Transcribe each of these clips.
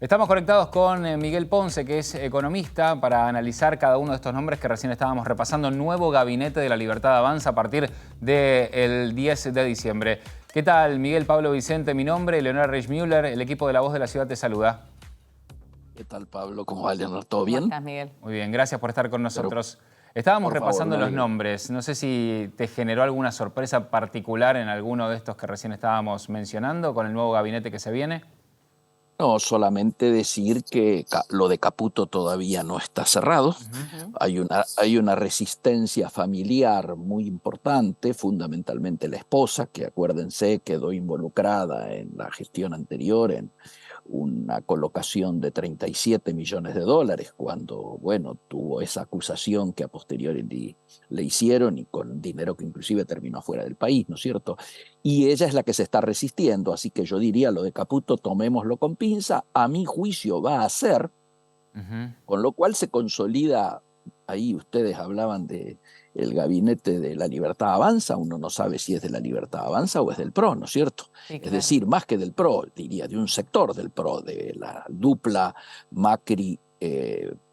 Estamos conectados con Miguel Ponce, que es economista, para analizar cada uno de estos nombres que recién estábamos repasando. Nuevo gabinete de la Libertad Avanza a partir del 10 de diciembre. ¿Qué tal, Miguel? Pablo Vicente, mi nombre, Leonora Reichmüller, el equipo de La Voz de la Ciudad te saluda. ¿Qué tal, Pablo? ¿Cómo va, Leonor? ¿Todo ¿Cómo bien? estás, Miguel? Muy bien, gracias por estar con nosotros. Estábamos Por favor, repasando me los alegro. nombres. No sé si te generó alguna sorpresa particular en alguno de estos que recién estábamos mencionando con el nuevo gabinete que se viene. No, solamente decir que lo de Caputo todavía no está cerrado. Hay una resistencia familiar muy importante, fundamentalmente la esposa, que acuérdense quedó involucrada en la gestión anterior en una colocación de 37 millones de dólares cuando, bueno, tuvo esa acusación que a posteriori le hicieron y con dinero que inclusive terminó fuera del país, ¿no es cierto? Y ella es la que se está resistiendo, así que yo diría lo de Caputo, tomémoslo con pinza, a mi juicio va a ser, con lo cual se consolida, ahí ustedes hablaban de el gabinete de la Libertad Avanza, uno no sabe si es de la Libertad Avanza o es del PRO, ¿no es cierto? Sí, Es claro. decir, más que del PRO, diría, de un sector del PRO, de la dupla Macri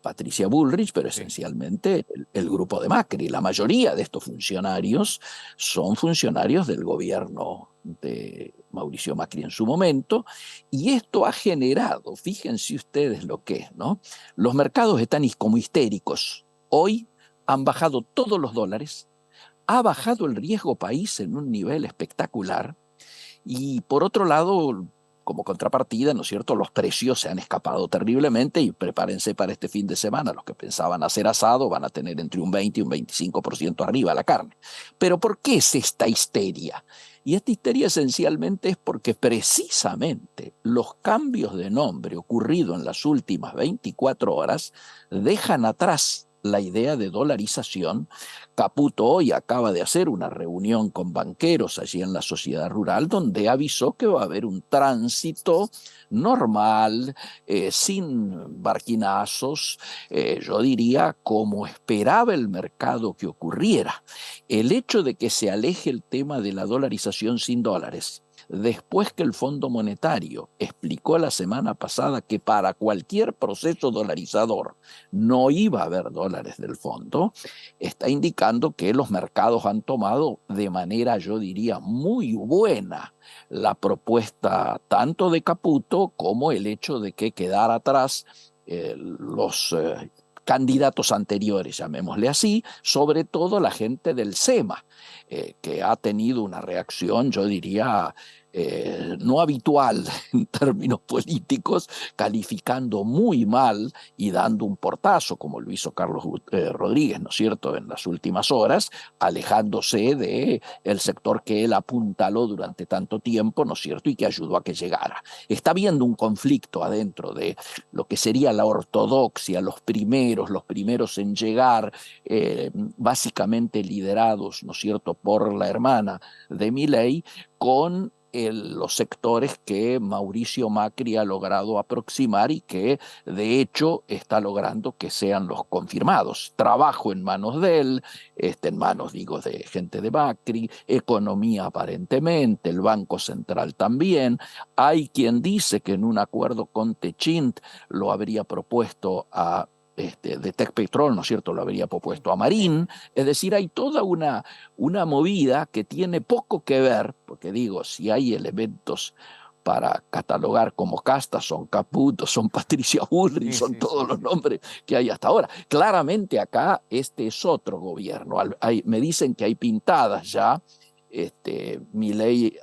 Patricia Bullrich, pero esencialmente el grupo de Macri. La mayoría de estos funcionarios son funcionarios del gobierno de Mauricio Macri en su momento, y esto ha generado, fíjense ustedes lo que es, ¿no? Los mercados están como histéricos. Hoy han bajado todos los dólares, ha bajado el riesgo país en un nivel espectacular, y por otro lado, como contrapartida, ¿no es cierto?, los precios se han escapado terriblemente y prepárense para este fin de semana. Los que pensaban hacer asado van a tener entre un 20 y un 25% arriba la carne. Pero ¿por qué es esta histeria? Y esta histeria esencialmente es porque precisamente los cambios de nombre ocurridos en las últimas 24 horas dejan atrás la idea de dolarización. Caputo hoy acaba de hacer una reunión con banqueros allí en la sociedad rural donde avisó que va a haber un tránsito normal, sin barquinazos, yo diría como esperaba el mercado que ocurriera. El hecho de que se aleje el tema de la dolarización sin dólares, después que el Fondo Monetario explicó la semana pasada que para cualquier proceso dolarizador no iba a haber dólares del fondo, está indicando que los mercados han tomado de manera, yo diría, muy buena la propuesta tanto de Caputo como el hecho de que quedara atrás los candidatos anteriores, llamémosle así, sobre todo la gente del SEMA, que ha tenido una reacción, yo diría, no habitual en términos políticos, calificando muy mal y dando un portazo, como lo hizo Carlos Rodríguez, ¿no es cierto?, en las últimas horas, alejándose del sector que él apuntaló durante tanto tiempo, ¿no es cierto?, y que ayudó a que llegara. Está habiendo un conflicto adentro de lo que sería la ortodoxia, los primeros en llegar, básicamente liderados, ¿no es cierto?, por la hermana de Milei, con los sectores que Mauricio Macri ha logrado aproximar y que de hecho está logrando que sean los confirmados. Trabajo en manos de él, en manos, digo, de gente de Macri, economía aparentemente, el Banco Central también. Hay quien dice que en un acuerdo con Techint lo habría propuesto a de Tecpetrol, ¿no es cierto?, lo habría propuesto a Marín. Es decir, hay toda una movida que tiene poco que ver, porque digo, si hay elementos para catalogar como castas, son Caputo, son Patricia Bullrich, son todos los nombres que hay hasta ahora. Claramente acá este es otro gobierno. Me dicen que hay pintadas ya, Milei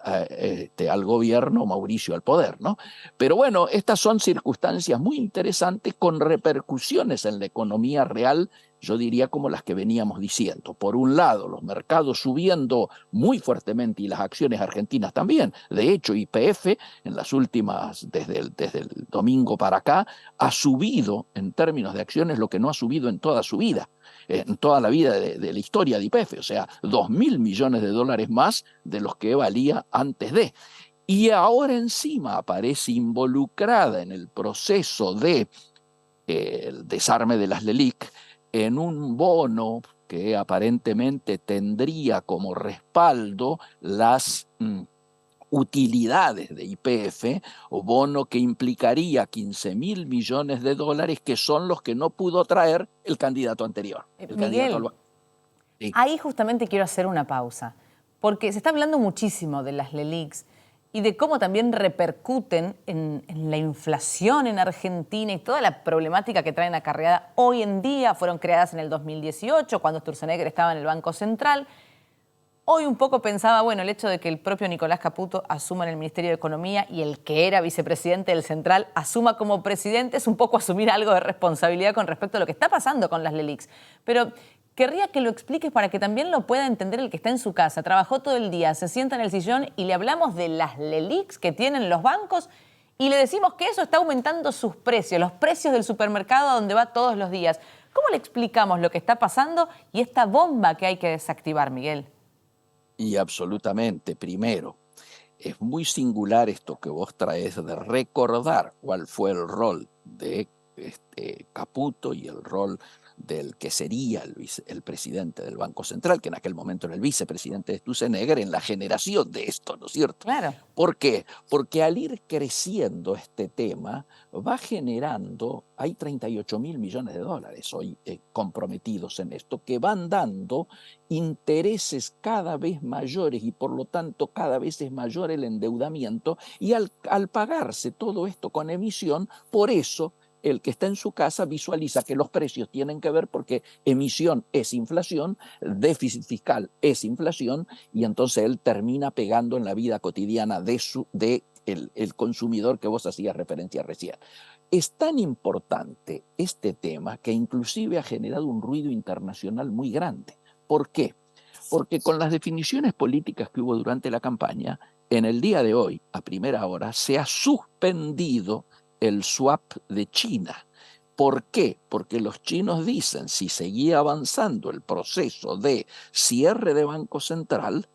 al gobierno, Mauricio al poder, ¿no? Pero bueno, estas son circunstancias muy interesantes con repercusiones en la economía real, yo diría como las que veníamos diciendo. Por un lado, los mercados subiendo muy fuertemente y las acciones argentinas también. De hecho, YPF en las últimas, desde el domingo para acá, ha subido en términos de acciones lo que no ha subido en toda su vida, en toda la vida de la historia de YPF, o sea, 2.000 millones de dólares más de los que valía antes de. Y ahora encima aparece involucrada en el proceso de el desarme de las LELIC en un bono que aparentemente tendría como respaldo las utilidades de YPF, o bono que implicaría 15.000 millones de dólares, que son los que no pudo traer el candidato anterior. Miguel, sí. Ahí justamente quiero hacer una pausa, porque se está hablando muchísimo de las LELIQs y de cómo también repercuten en la inflación en Argentina y toda la problemática que traen acarreada hoy en día. Fueron creadas en el 2018, cuando Sturzenegger estaba en el Banco Central. Hoy un poco pensaba, bueno, el hecho de que el propio Nicolás Caputo asuma en el Ministerio de Economía y el que era vicepresidente del Central asuma como presidente es un poco asumir algo de responsabilidad con respecto a lo que está pasando con las LELIQs. Pero querría que lo expliques para que también lo pueda entender el que está en su casa. Trabajó todo el día, se sienta en el sillón y le hablamos de las LELIQs que tienen los bancos y le decimos que eso está aumentando sus precios, los precios del supermercado a donde va todos los días. ¿Cómo le explicamos lo que está pasando y esta bomba que hay que desactivar, Miguel? Y absolutamente, primero, es muy singular esto que vos traes de recordar cuál fue el rol de Caputo y el rol del que sería el presidente del Banco Central, que en aquel momento era el vicepresidente de Sturzenegger, en la generación de esto, ¿no es cierto? Claro. ¿Por qué? Porque al ir creciendo este tema, va generando, hay 38.000 millones de dólares hoy comprometidos en esto, que van dando intereses cada vez mayores y por lo tanto cada vez es mayor el endeudamiento, y al pagarse todo esto con emisión, por eso el que está en su casa visualiza que los precios tienen que ver, porque emisión es inflación, déficit fiscal es inflación, y entonces él termina pegando en la vida cotidiana el consumidor que vos hacías referencia recién. Es tan importante este tema que inclusive ha generado un ruido internacional muy grande. ¿Por qué? Porque con las definiciones políticas que hubo durante la campaña, en el día de hoy, a primera hora, se ha suspendido el swap de China. ¿Por qué? Porque los chinos dicen, si seguía avanzando el proceso de cierre de Banco Central,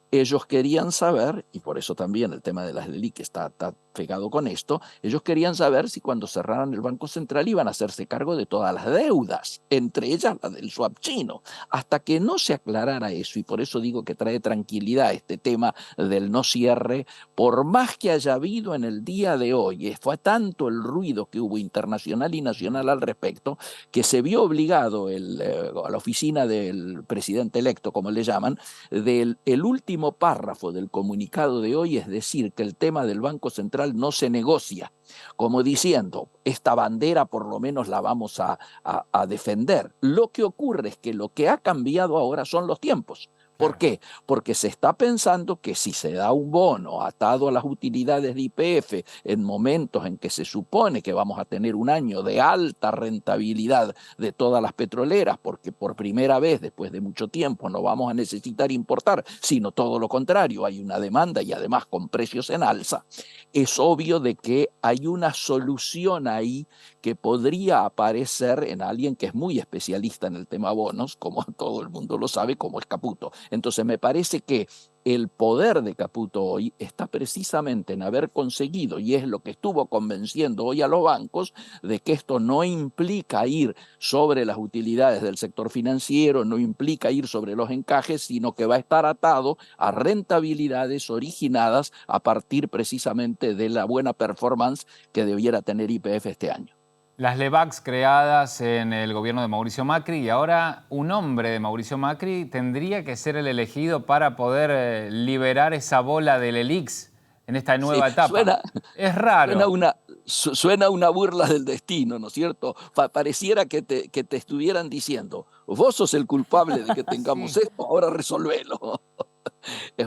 ellos querían saber, y por eso también el tema de las LELIQ está pegado con esto, ellos querían saber si cuando cerraran el Banco Central iban a hacerse cargo de todas las deudas, entre ellas la del swap chino. Hasta que no se aclarara eso, y por eso digo que trae tranquilidad este tema del no cierre, por más que haya habido en el día de hoy, fue tanto el ruido que hubo internacional y nacional al respecto, que se vio obligado a la oficina del presidente electo, como le llaman, el último párrafo del comunicado de hoy, es decir, que el tema del Banco Central no se negocia, como diciendo, esta bandera por lo menos la vamos a defender. Lo que ocurre es que lo que ha cambiado ahora son los tiempos. ¿Por qué? Porque se está pensando que si se da un bono atado a las utilidades de YPF en momentos en que se supone que vamos a tener un año de alta rentabilidad de todas las petroleras, porque por primera vez después de mucho tiempo no vamos a necesitar importar, sino todo lo contrario, hay una demanda y además con precios en alza, es obvio de que hay una solución ahí que podría aparecer en alguien que es muy especialista en el tema bonos, como todo el mundo lo sabe, como es Caputo. Entonces me parece que el poder de Caputo hoy está precisamente en haber conseguido, y es lo que estuvo convenciendo hoy a los bancos, de que esto no implica ir sobre las utilidades del sector financiero, no implica ir sobre los encajes, sino que va a estar atado a rentabilidades originadas a partir precisamente de la buena performance que debiera tener YPF este año. Las LEBACs creadas en el gobierno de Mauricio Macri, y ahora un hombre de Mauricio Macri tendría que ser el elegido para poder liberar esa bola de LELIQs en esta nueva etapa. Es raro. Suena una burla del destino, ¿no es cierto? Pareciera que te estuvieran diciendo, vos sos el culpable de que tengamos sí. esto, ahora resolvelo.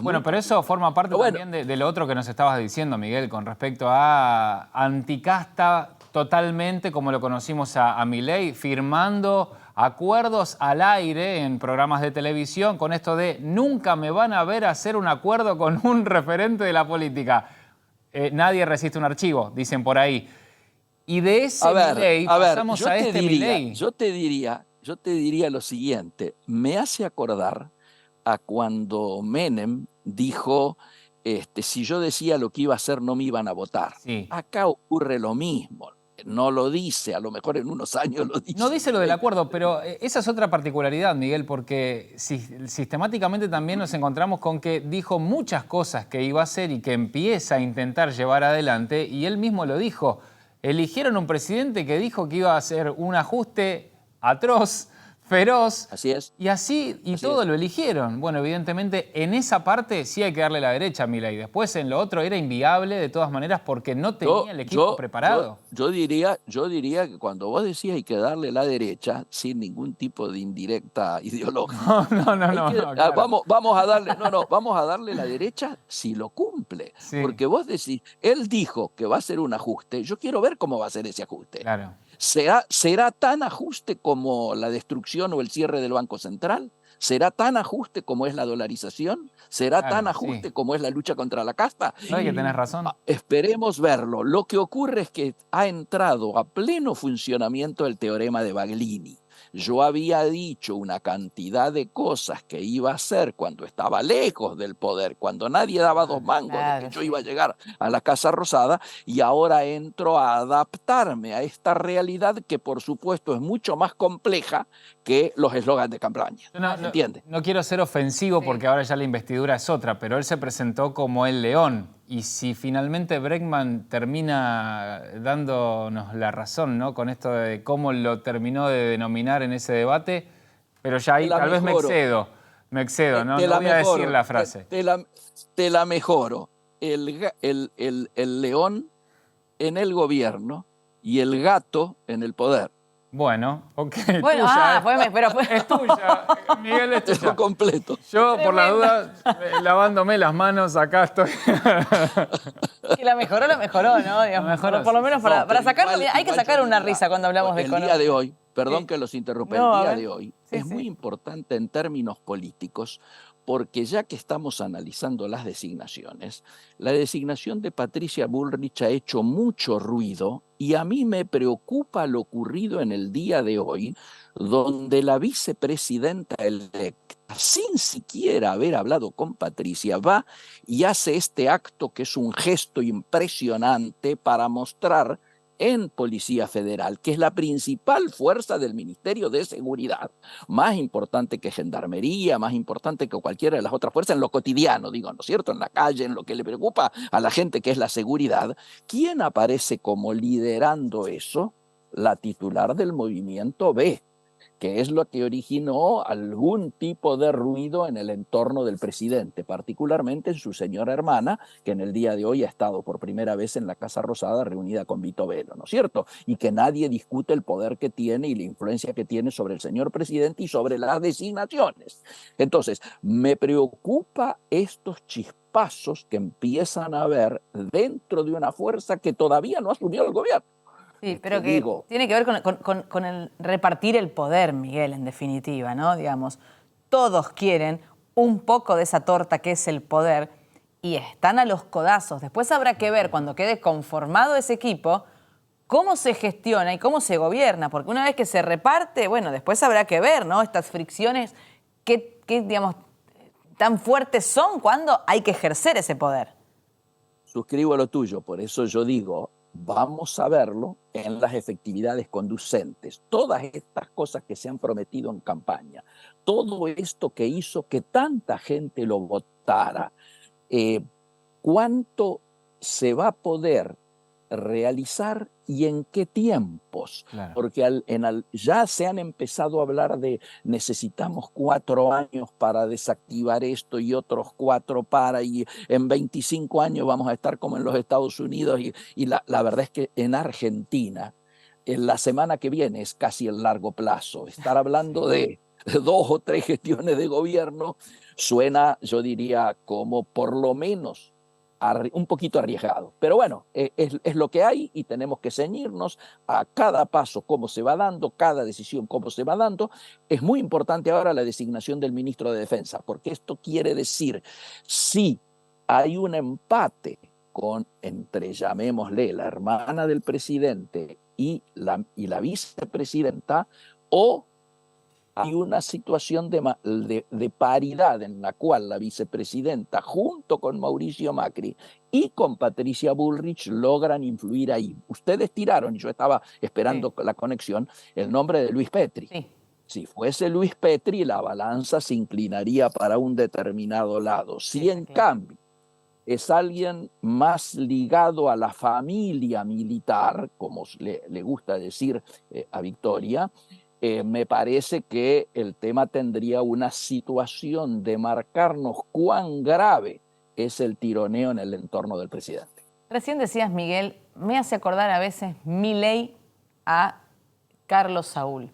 Bueno, pero eso forma parte también de lo otro que nos estabas diciendo, Miguel, con respecto a anticasta totalmente, como lo conocimos a Milei, firmando acuerdos al aire en programas de televisión con esto de nunca me van a ver hacer un acuerdo con un referente de la política. Nadie resiste un archivo, dicen por ahí. Y de ese Milei pasamos a este Milei. Yo te diría lo siguiente, me hace acordar a cuando Menem dijo, si yo decía lo que iba a hacer no me iban a votar. Sí. Acá ocurre lo mismo. no lo dice, a lo mejor en unos años lo dice. No dice lo del acuerdo, pero esa es otra particularidad, Miguel, porque sistemáticamente también nos encontramos con que dijo muchas cosas que iba a hacer y que empieza a intentar llevar adelante, y él mismo lo dijo. Eligieron un presidente que dijo que iba a hacer un ajuste atroz, feroz. Así es. Y todo lo eligieron. Bueno, evidentemente en esa parte sí hay que darle la derecha a Milei. Después en lo otro era inviable de todas maneras porque no tenía el equipo preparado. Yo diría que cuando vos decís hay que darle la derecha, sin ningún tipo de indirecta ideológica. No, claro. Vamos a darle la derecha si lo cumple. Sí. Porque vos decís, él dijo que va a hacer un ajuste, yo quiero ver cómo va a ser ese ajuste. Claro. ¿Será tan ajuste como la destrucción o el cierre del Banco Central? ¿Será tan ajuste como es la dolarización? ¿Será tan ajuste como es la lucha contra la casta? No, hay que tenés razón. Esperemos verlo. Lo que ocurre es que ha entrado a pleno funcionamiento el teorema de Baglini. Yo había dicho una cantidad de cosas que iba a hacer cuando estaba lejos del poder, cuando nadie daba dos mangos de que yo iba a llegar a la Casa Rosada, y ahora entro a adaptarme a esta realidad que por supuesto es mucho más compleja que los eslogans de campaña. ¿Entiendes? No quiero ser ofensivo porque ahora ya la investidura es otra, pero él se presentó como el león. Y si finalmente Bregman termina dándonos la razón, ¿no?, con esto de cómo lo terminó de denominar en ese debate, pero ya ahí tal vez me excedo, no voy a decir la frase. Te la mejoro. El león en el gobierno y el gato en el poder. Bueno, ok. Bueno, tuya, es tuya, Miguel, es tuya. Dejo completo. Yo, por la duda, lavándome las manos, acá estoy. Y la mejoró, ¿no? Digamos, por lo menos para sacarlo, hay que sacar una risa cuando hablamos de economía. El día de hoy, perdón que los interrumpa, el día de hoy es muy importante en términos políticos, porque ya que estamos analizando las designaciones, la designación de Patricia Bullrich ha hecho mucho ruido y a mí me preocupa lo ocurrido en el día de hoy, donde la vicepresidenta electa, sin siquiera haber hablado con Patricia, va y hace este acto que es un gesto impresionante para mostrar en Policía Federal, que es la principal fuerza del Ministerio de Seguridad, más importante que Gendarmería, más importante que cualquiera de las otras fuerzas en lo cotidiano, digo, ¿no es cierto?, en la calle, en lo que le preocupa a la gente, que es la seguridad. ¿Quién aparece como liderando eso? La titular del Movimiento B, que es lo que originó algún tipo de ruido en el entorno del presidente, particularmente en su señora hermana, que en el día de hoy ha estado por primera vez en la Casa Rosada reunida con Vito Velo, ¿no es cierto? Y que nadie discute el poder que tiene y la influencia que tiene sobre el señor presidente y sobre las designaciones. Entonces, me preocupa estos chispazos que empiezan a haber dentro de una fuerza que todavía no asumió el gobierno. Sí, pero que tiene que ver con el repartir el poder, Miguel, en definitiva, ¿no? Digamos, todos quieren un poco de esa torta que es el poder y están a los codazos. Después habrá que ver, cuando quede conformado ese equipo, cómo se gestiona y cómo se gobierna, porque una vez que se reparte, bueno, después habrá que ver, ¿no?, estas fricciones, qué digamos, tan fuertes son cuando hay que ejercer ese poder. Suscribo lo tuyo, por eso yo digo, vamos a verlo en las efectividades conducentes. Todas estas cosas que se han prometido en campaña, todo esto que hizo que tanta gente lo votara, ¿cuánto se va a poder realizar y en qué tiempos? Claro. Porque ya se han empezado a hablar de necesitamos 4 años para desactivar esto y otros 4 y en 25 años vamos a estar como en los Estados Unidos y la verdad es que en Argentina en la semana que viene es casi el largo plazo. Estar hablando de 2 o 3 gestiones de gobierno suena, yo diría, como por lo menos un poquito arriesgado. Pero bueno, es lo que hay y tenemos que ceñirnos a cada paso, cómo se va dando, cada decisión, cómo se va dando. Es muy importante ahora la designación del ministro de Defensa, porque esto quiere decir, si hay un empate entre, llamémosle, la hermana del presidente y la vicepresidenta, o hay una situación de paridad en la cual la vicepresidenta, junto con Mauricio Macri y con Patricia Bullrich, logran influir ahí. Ustedes tiraron, y yo estaba esperando la conexión, el nombre de Luis Petri. Sí. Si fuese Luis Petri, la balanza se inclinaría para un determinado lado. Si en cambio es alguien más ligado a la familia militar, como le gusta decir a Victoria, me parece que el tema tendría una situación de marcarnos cuán grave es el tironeo en el entorno del presidente. Recién decías, Miguel, me hace acordar a veces Milei a Carlos Saúl.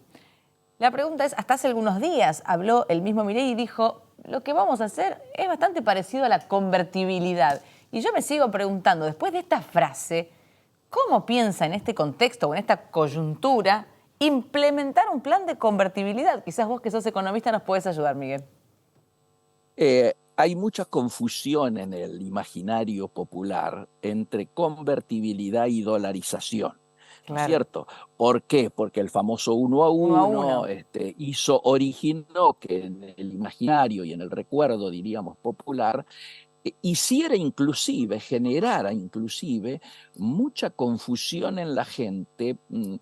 La pregunta es, hasta hace algunos días habló el mismo Milei y dijo, lo que vamos a hacer es bastante parecido a la convertibilidad. Y yo me sigo preguntando, después de esta frase, ¿cómo piensa en este contexto o en esta coyuntura implementar un plan de convertibilidad? Quizás vos que sos economista nos podés ayudar, Miguel. Hay mucha confusión en el imaginario popular entre convertibilidad y dolarización. ¿No es cierto? ¿Por qué? Porque el famoso 1 a 1 originó que en el imaginario y en el recuerdo, diríamos, popular, generara inclusive mucha confusión en la gente,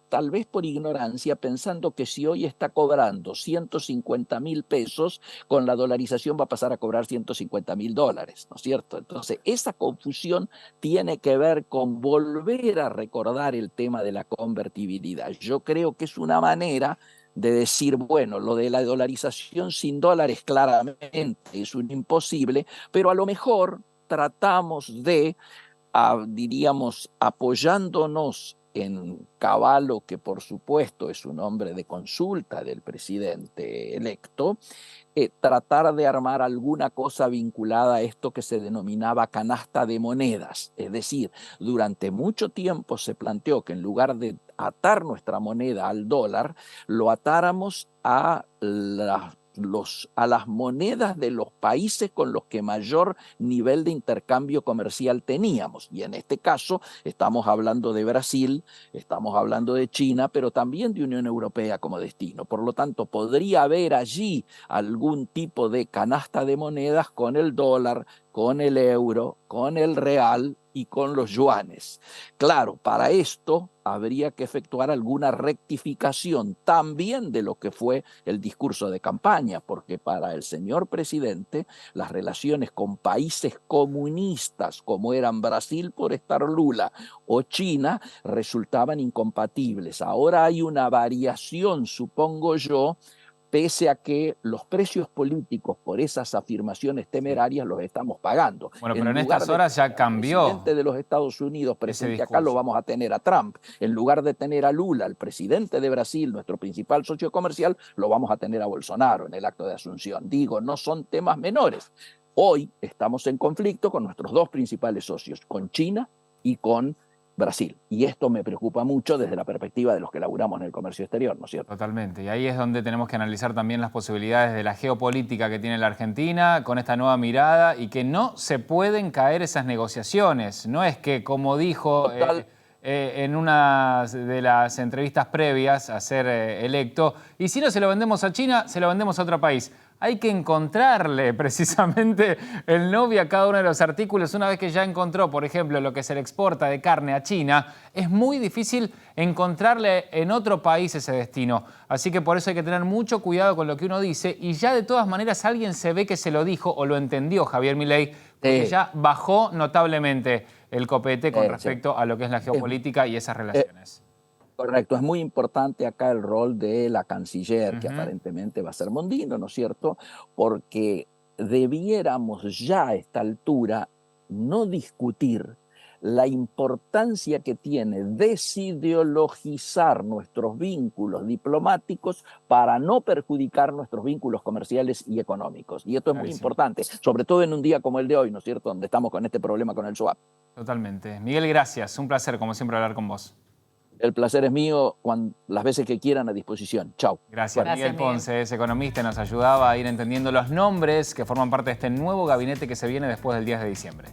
tal vez por ignorancia, pensando que si hoy está cobrando 150.000 pesos, con la dolarización va a pasar a cobrar 150.000 dólares, ¿no es cierto? Entonces, esa confusión tiene que ver con volver a recordar el tema de la convertibilidad. Yo creo que es una manera de decir, bueno, lo de la dolarización sin dólares claramente es un imposible, pero a lo mejor tratamos de, diríamos, apoyándonos en Cavallo, que por supuesto es un hombre de consulta del presidente electo, tratar de armar alguna cosa vinculada a esto que se denominaba canasta de monedas. Es decir, durante mucho tiempo se planteó que en lugar de atar nuestra moneda al dólar, lo atáramos a las monedas de los países con los que mayor nivel de intercambio comercial teníamos. Y en este caso estamos hablando de Brasil, estamos hablando de China, pero también de Unión Europea como destino. Por lo tanto, podría haber allí algún tipo de canasta de monedas con el dólar, con el euro, con el real y con los yuanes. Claro, para esto habría que efectuar alguna rectificación también de lo que fue el discurso de campaña, porque para el señor presidente las relaciones con países comunistas como eran Brasil por estar Lula o China resultaban incompatibles. Ahora hay una variación, supongo yo, pese a que los precios políticos por esas afirmaciones temerarias los estamos pagando. Bueno, pero en estas horas ya cambió. El presidente de los Estados Unidos presente acá lo vamos a tener a Trump. En lugar de tener a Lula, el presidente de Brasil, nuestro principal socio comercial, lo vamos a tener a Bolsonaro en el acto de asunción. Digo, no son temas menores. Hoy estamos en conflicto con nuestros dos principales socios, con China y con Brasil. Y esto me preocupa mucho desde la perspectiva de los que laburamos en el comercio exterior, ¿no es cierto? Totalmente. Y ahí es donde tenemos que analizar también las posibilidades de la geopolítica que tiene la Argentina con esta nueva mirada y que no se pueden caer esas negociaciones. No es que, como dijo en una de las entrevistas previas a ser electo, y si no se lo vendemos a China, se lo vendemos a otro país. Hay que encontrarle precisamente el novio a cada uno de los artículos. Una vez que ya encontró, por ejemplo, lo que se le exporta de carne a China, es muy difícil encontrarle en otro país ese destino. Así que por eso hay que tener mucho cuidado con lo que uno dice. Y ya de todas maneras alguien se ve que se lo dijo o lo entendió Javier Milei, porque ya bajó notablemente el copete con respecto a lo que es la geopolítica y esas relaciones. Correcto, es muy importante acá el rol de la canciller, que aparentemente va a ser Mondino, ¿no es cierto? Porque debiéramos ya a esta altura no discutir la importancia que tiene desideologizar nuestros vínculos diplomáticos para no perjudicar nuestros vínculos comerciales y económicos. Y esto es muy importante, sobre todo en un día como el de hoy, ¿no es cierto?, donde estamos con este problema con el swap. Totalmente. Miguel, gracias. Un placer, como siempre, hablar con vos. El placer es mío, las veces que quieran, a disposición. Chau. Gracias. Miguel Ponce es economista y nos ayudaba a ir entendiendo los nombres que forman parte de este nuevo gabinete que se viene después del 10 de diciembre.